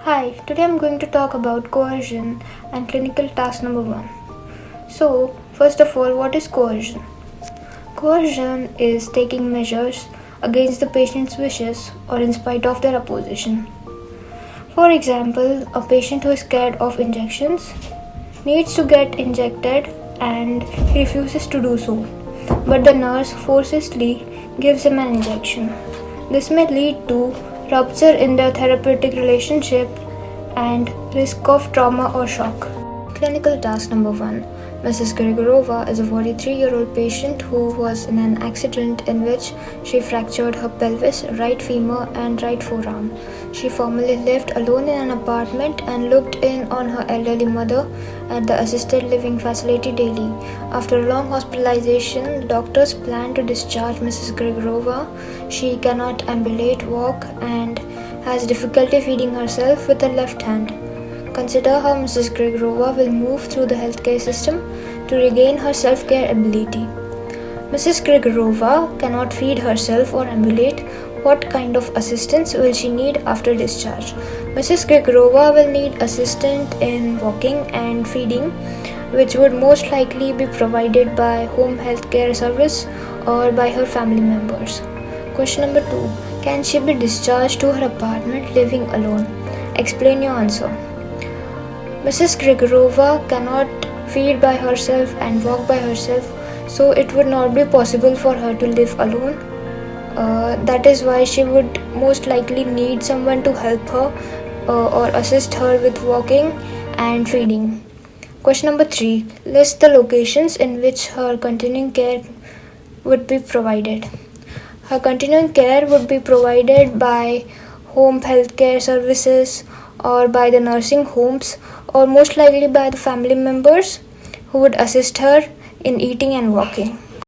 Hi, today I'm going to talk about coercion and clinical task number 1. So, first of all, what is coercion? Coercion is taking measures against the patient's wishes or in spite of their opposition. For example, a patient who is scared of injections needs to get injected and he refuses to do so, but the nurse forcibly gives him an injection. This may lead to rupture in their therapeutic relationship and risk of trauma or shock. Clinical task number 1. Mrs. Grigorova is a 43-year-old patient who was in an accident in which she fractured her pelvis, right femur and right forearm. She formerly lived alone in an apartment and looked in on her elderly mother at the assisted living facility daily. After a long hospitalization, doctors plan to discharge Mrs. Grigorova. She cannot ambulate, walk and has difficulty feeding herself with her left hand. Consider how Mrs. Grigorova will move through the healthcare system to regain her self-care ability. Mrs. Grigorova cannot feed herself or ambulate. What kind of assistance will she need after discharge? Mrs. Grigorova will need assistance in walking and feeding, which would most likely be provided by home healthcare service or by her family members. Question number 2. Can she be discharged to her apartment living alone? Explain your answer. Mrs. Grigorova cannot feed by herself and walk by herself, so it would not be possible for her to live alone. That is why she would most likely need someone to help her or assist her with walking and feeding. Question number 3. List the locations in which her continuing care would be provided. Her continuing care would be provided by home healthcare services or by the nursing homes or most likely by the family members who would assist her in eating and walking.